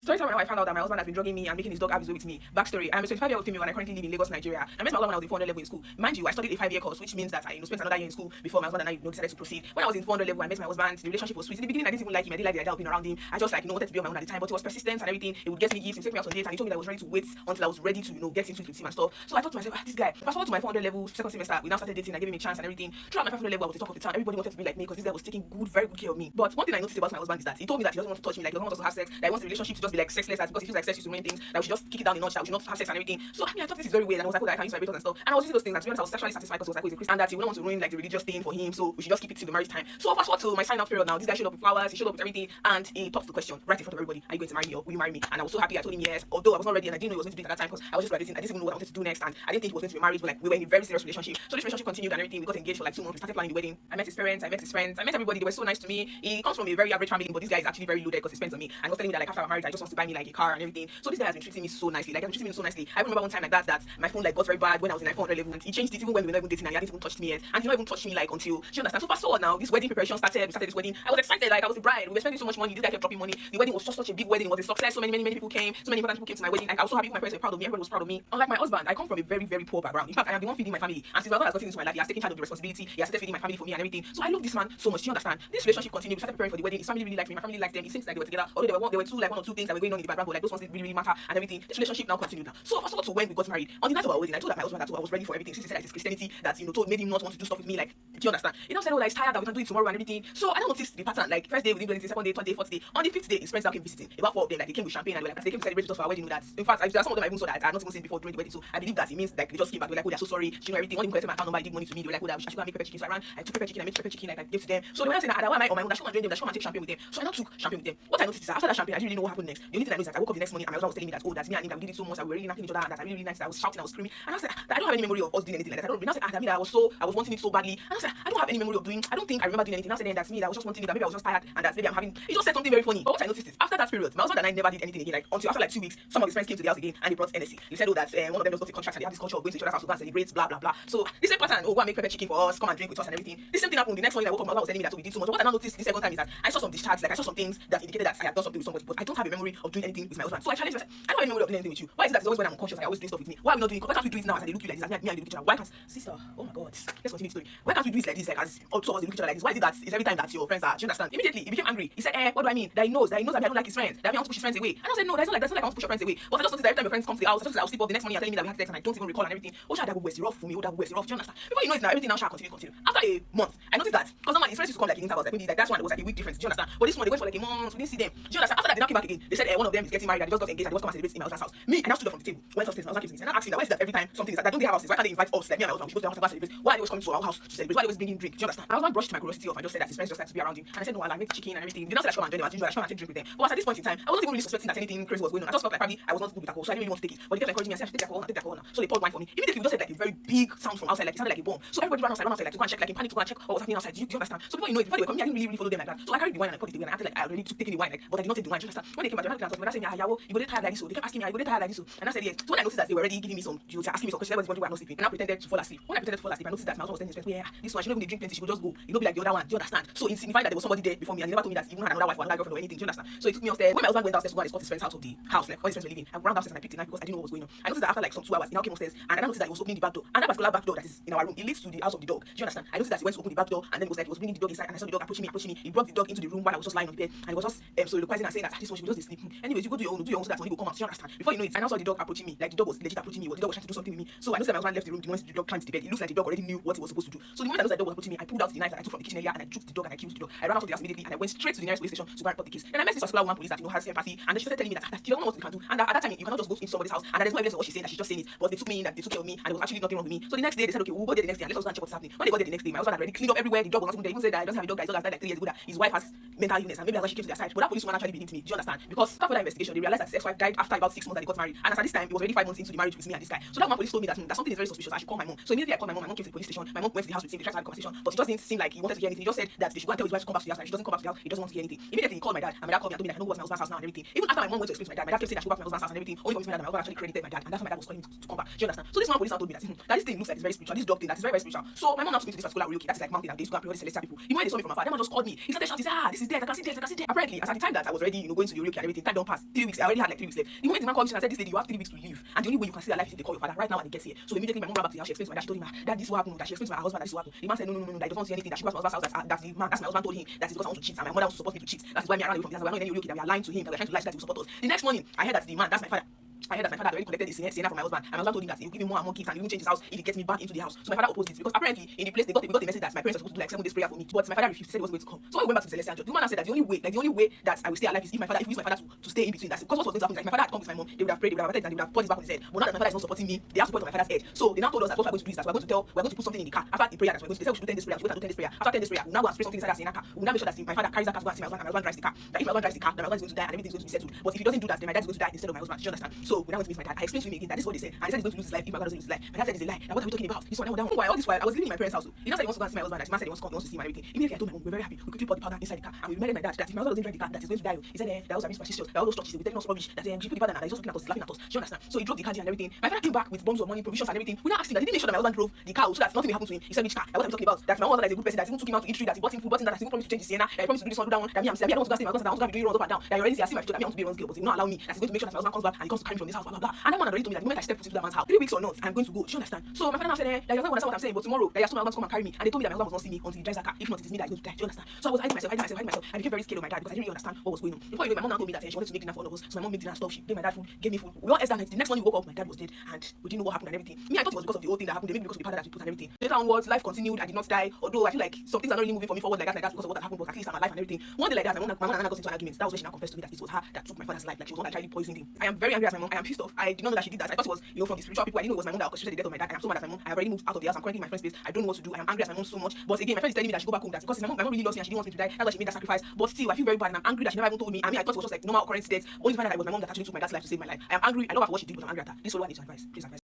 Story time when I found out that my husband has been drugging me and making his dog have his way with me. Backstory: I'm a 25-year-old female and I currently live in Lagos, Nigeria. I met my husband when I was in 400 level in school. Mind you, I studied a 5-year course, which means that I spent another year in school before my husband and I decided to proceed. When I was in 400 level, I met my husband. The relationship was sweet. In the beginning, I didn't even like him. I didn't like the idea of being around him. I just wanted to be on my own at the time, but he was persistent and everything. He would get me gifts, he'd take me out on dates, and he told me that I was ready to wait until I was ready to get into it with him and stuff. So I thought to myself, this guy. Fast forward to my 400 level second semester, we now started dating. I gave him a chance and everything. Throughout my 500 level, I was the talk of the town. Everybody wanted to be like me because this guy was taking very good care of me. But one thing I noticed about my husband is that he told me that he doesn't want to touch me, like he doesn't want us to have sex, that he wants the relationship to just be like sexless, because he feels like sex is so many things, that we should just kick it down a notch, that we should not have sex and everything. So I thought this is very weird, and I was like, I can use vibrators and stuff. And I was using those things, and to be honest, I was sexually satisfied because I was like, he's a Christian, and that he wouldn't want to ruin like the religious thing for him, so we should just keep it to the marriage time. So fast forward to my sign out period now. This guy showed up with flowers, he showed up with everything, and he popped the question right in front of everybody: are you going to marry me or will you marry me? And I was so happy. I told him yes, although I was not ready and I didn't know he was going to do it at that time because I was just graduating. I didn't even know what I wanted to do next, and I didn't think he was going to be married, but like we were in a very serious relationship. So this relationship continued and everything. We got engaged for like 2 months. We started planning the wedding. I met his parents, I met his friends, I met everybody. They were so nice to me. He comes from a very average family, but this guy is actually very loaded because he spends on me. And he was telling me that like after our marriage, I just wants to buy me like a car and everything. So this guy has been treating me so nicely. Like, he has been treating me so nicely. I remember one time like that my phone like got very bad when I was in like 400 level, and he changed it even when we were not even dating, and he hadn't even touched me yet. And he not even touched me like until she understands. So fast forward now, this wedding preparation started. We started this wedding. I was excited, like I was the bride. We were spending so much money. This guy kept dropping money. The wedding was just such a big wedding. It was a success. So many people came. So many important people came to my wedding. Like, I was so happy. My parents were proud of me. Everybody was proud of me. Unlike my husband, I come from a very poor background. In fact, I am the one feeding my family. And since my husband has gotten into my life, he has taken charge of the responsibility. He has started feeding my family for me and everything. So I love this man so much. Do you understand? This relationship continued. We started preparing for the wedding. His family really liked me. My family liked them. It seems like they were together. Although there were one or two things that were going on in the background, but like those ones didn't really matter and everything. This relationship now continued now. So fast forward to when we got married. On the night of our wedding, I told that my husband that I was ready for everything. Since he said that it's Christianity that told made him not want to do stuff with me. Like, do you understand? He now said, oh, like, it's tired that we can do it tomorrow and everything. So I don't notice the pattern. Like, first day we didn't do anything, second day, third day, fourth day. On the fifth day, his friends now came visiting. About 4 of them, like they came with champagne and they were like, they came to celebrate with us for our wedding. That in fact, there are some of them I even saw that I had not even seen before during the wedding. So I believe that it means like they just came back. They were like, oh, they're so sorry. She know everything. One of them collected my account number, I did money to me. They were like, oh, I should go and make pepper chicken. So I took pepper chicken, I made pepper chicken, like I gave to them. So they were saying that why am I on my own? I should come and join them. I should come and take champagne with them. So I now took champagne with them. What I noticed is that after that champagne, I didn't really know what happened next. The only thing I know is that I woke up the next morning and my husband was telling me that, oh, that's me and him, that we did it so much, that we were really knocking each other, and that I really nice, that I was shouting, I was screaming. And I said, I don't have any memory of us doing anything like that. I don't. And I said, that I was wanting it so badly. And I said, I don't have any memory of doing. I don't think I remember doing anything. And I said, then that's me. That I was just wanting it. That maybe I was just tired, and that maybe I'm having. He just said something very funny. But what I noticed is after that period, my husband and I never did anything again. Like until after like 2 weeks, some of his friends came to the house again and they brought NSC. He said, oh, that one of them just got a contract and they have this culture of going to each other's house to go and celebrate, blah blah blah. So this same pattern, oh, go and make pepper chicken for us, come and drink with us and everything. This same thing happened. The next morning I woke up, my husband was telling me that we did so much. But what I now noticed the second time is that I saw some discharge, like I saw some things that indicated that I had done something with somebody, but I don't have a memory of doing anything with my husband. So I challenged myself. I don't have a memory of doing anything with you. Why is it that it's always when I'm unconscious I always do stuff with me? Why are we not doing it? Why can't we do it now as I look at you like this? As me and you look at each other. Why can't sister? Oh my god. Let's continue the story. Why can't we do it like this? Like as all two of us look at each other like this? Why is it that it's every time that your friends are? Do you understand? Immediately he became angry. He said, what do I mean? That he knows that I don't like his friends. That I want to push his friends away. And I said, no, that's not like I want to push your friends away. But I just noticed that every time your friends come to the house, I just I'll sleep off the next morning. You're telling me that we had sex and I don't even recall and everything. Oh, that was rough for me. Oh, that was rough. Do you understand? Before you know it now, everything now shall continue. After a month, I noticed that because normally his friends used to come like in intervals, like maybe like that's one was like a week difference. Do you understand? But this one they went for like a month. We didn't see them. Do you understand? After that, they now came back again. They said one of them is getting married and they just got engaged and they just come and celebrate in my husband's house. Me, I now stood up from the table, went upstairs, my husband came to me, and I asked him that why is it that every time something is like that, don't they have houses? Why can't they invite us like me and my husband? We go to their house to celebrate. Why are they always coming to our house to celebrate? Why are they always bringing drink? Do you understand? My husband brushed my curiosity off and just said that his friends just like to be around him. And I said no, I like make chicken and everything. They did not say I should come and join them as usual. I should come and take drink with them. But at this point in time, I wasn't even really suspecting that anything crazy was going on. I just felt like probably I was not good with alcohol, so I didn't really want to take it. But they kept encouraging me and said I should take alcohol, take alcohol now. So they poured wine for me. Immediately we just heard like a very big sound from outside, like it sounded like a bomb. So everybody ran outside like to go and check, like in panic to go and check what was happening outside. Do you understand? So before you know it, before they were coming, I didn't really follow them like that. So I carried the wine and I poured it away and I acted like I already took taking the wine, like, but I did not take the wine. Do you understand? When they came back, they were like, saying, you go there tired like this. So they kept asking me, you go there tired like this. So and I said yes. So when I noticed that they were already giving me some, they were asking me some questions, everybody's wondering why I'm not sleeping. And I pretended to fall asleep. When I pretended to fall asleep, I noticed that my husband was telling his friends, yeah, this one she don't even drink plenty, she could just go. You know, be like the other one. Do you understand? So it signified that there was somebody there before me and he never told me that he even had another wife or another girlfriend or anything. Do you understand? So he took me upstairs. When my husband went downstairs to go and escort his friends out of the house, like all his friends were leaving, I ran downstairs and I picked the knife because I didn't know what was going on. I noticed that after like some 2 hours, he now came upstairs and I noticed that he was opening the back door. And that particular back door that is in our room, it leads to the house of the dog. Do you understand? I noticed that he went to open the back door and then it was like he was bringing the dog inside and I saw the dog approaching me. He brought the dog into the room while I was just lying on the bed and he was just so requesting and saying that this one she will just sleep. Anyways, you go do your own so that when he will come out. Do you understand? Before you know it, I now saw the dog approaching me. Like the dog was legit approaching me, or the dog was trying to do something with me. So I noticed that my husband left the room. The moment the dog climbed to the bed, it looks like the dog already knew what he was supposed to do. So the moment I noticed that the dog was approaching me, I pulled out the knife that I took from the kitchen area and I juked the dog and I killed the dog. I ran out of the house immediately and I went straight to the nearest police station to go and report the case. And I met this particular woman police that has empathy and she started telling me that she doesn't know what we can do. And at that time you cannot just go into somebody's house and there's no evidence of what she's saying, that she's just saying it. But they took me in, that they took care of me and there was actually nothing wrong with me. So the next day they said, okay, we'll go there the next day and let's go and check what's happening. When they got there the next day, my husband had already cleaned up everywhere. The dog was not even there. He even said that I don't have a dog that his dog has died like 3 years ago, that his wife has mental illness and maybe that's why she came to their side. But that policewoman actually believed me. Do you understand? Because after that investigation, they realized that his ex-wife died after about 6 months that they got married. And as at this time, it was already 5 months into the marriage with me and this guy. So that one police told me that, that something is very suspicious. I should call my mom. So immediately I called my mom. My mom came to the police station. My mom went to the house with him. They tried to have a conversation, but it just didn't seem like he wanted to hear anything. He just said that they should go and tell his wife to come back to the house. And if she doesn't come back to the house, he doesn't want to hear anything. Immediately he called my dad, and my dad called me and told me that I know what's my husband's house now and everything. Even after my mom went to explain to my dad kept saying that she go back to my husband's house and everything. Only for me to find out that my husband actually credited my dad, and that's why my dad was calling him to come back. Do you understand? So this one police now told me that, that this thing looks like it's very spiritual. This dog thing that is very spiritual. So my mom now took me to this particular reality that is like mountain and they used to go and pray all these celestial people. The moment they saw me from afar, they just called me. He started shouting, this is death. I can see death. Apparently, as at the time that I was already, going to the reality and everything. Time don't pass. 3 weeks. I already had like 3 weeks left. The moment the man called me and said, this lady, you have 3 weeks to leave. And the only way you can see her life is if they call your father right now when he gets here. So immediately my mom ran back to the house. She explained to my dad. She told him that this will happen. That she explained to my husband that this will happen. The man said, no, that he doesn't see anything. That she goes to my husband's house. That's the man. That's my husband told him that it's because I want to cheat. And my mother wants to support me to cheat. That's why me and I ran away from the house. We're not in any UK that we are lying to him. That we're trying to lie so that he will support us. The next morning, I heard that the man, that's my father. I heard that my father had already collected the Sienna from my husband, and my husband told him that he will give me more and more gifts and he will change his house if he gets me back into the house. So my father opposed it because apparently in the place we got the message that my parents were supposed to do like 7 days prayer for me, but my father refused. He said he wasn't going to come. So when we went back to the Celestial Church, the woman said that the only way that I will stay alive is if I use my father to stay in between. That's because what was going to happen is like my father had come with my mom, they would have prayed, they would have invited, and they would have poured his back on his head. But now that my father is not supporting me, they have to put it on my father's head. So they now told us that what we're going to do is that we're going to put something in the car after the prayer that we're going to. They said we should do 10 this prayer, we should do 10 this prayer. After 10 this prayer, we'll now go and spray something inside that Sienna car. We'll now make sure that my father carries that car to go and see my husband, and my husband drives the car. That if my husband drives the car, then my husband is going to die and everything is going to be settled. But if he doesn't do that, then my dad is going to die instead of my husband. Do you understand? So we now went to meet my dad. I explained to him again that this is what they said, and they said he's going to lose his life if my God doesn't lose his life. My dad said it's a lie. Now what are we talking about? This one, that one. All this while I was living in my parents' house. He now said he wants to go and see my husband. That the man said he wants to come, he wants to see him and everything. Immediately I told my mom, we're very happy. We quickly poured the powder inside the car and we reminded my dad that if my husband doesn't drive the car, that he's going to die. He said that was a misperception. That all those churches, they were telling us rubbish. That she put the powder and he's just looking at us, laughing at us. Do you understand? So he drove the car and everything. My father came back with bombs of money, provisions and everything. We now asked him that he didn't make sure that my husband drove the car so that nothing will happen to him. He said which car? What are we talking about? That my husband is a good person. That he even took him out to eat tree. That he bought him food, bought him that he even promised to change his Sienna. He promised to do this one, do that one. That me, I don't want to go see my husband. I want to be doing runs up and down. That you already see I see my future. That me I want to be a runs girl, but he will not allow me. That he's going to make sure that my husband comes back and he comes to carry me from this house. Blah blah blah. And that man already told me that the moment I step foot into that man's house, 3 weeks or not, I'm going to go. Do you understand? So my father now said that he doesn't understand what I'm saying, but tomorrow that he has told my husband to come and carry me, and they told me that my husband must not see me until he drives that car. If not, it is me that is going to die. Do you understand? So I was hiding myself. I became very scared of my dad because I didn't really understand what was going on. Before you know, my mom now told me that she wanted to make dinner for all of us. So my mom made dinner and stuff. She gave my dad food, gave me food. We all ate that night. The next morning we woke up, my dad was dead, and we didn't know what happened and everything. Me, I thought it was because of the whole thing that happened. They made me because of the powder that we put and everything. Later onwards, life continued. I did not die, although I feel like some things are not really moving for me forward like that because of what happened. But at least I'm alive and everything. One day like that, my mom and I got into an argument. That was when she now confessed to me that it was her that took my father's life. Like she was the one that tried to poison him. I am very angry at my mom. I am pissed off. I did not know that she did that. I thought it was from the spiritual people. I didn't know it was my mom that orchestrated the death of my dad. I am so mad at my mom. I have already moved out of the house. I'm currently in my friend's place. I don't know what to do. I am angry at my mom so much. But again, my friend is telling me that she go back home. That's because my mom really loves me and she didn't want me to die. That's why she made that sacrifice. But still, I feel very bad and I'm angry that she never even told me. I mean, I thought it was just like normal occurrence death. Only to find out that it was my mom that actually took my dad's life to save my life. I am angry. I love her for what she did, but I'm angry at her. This is what I need to advise. Please advise.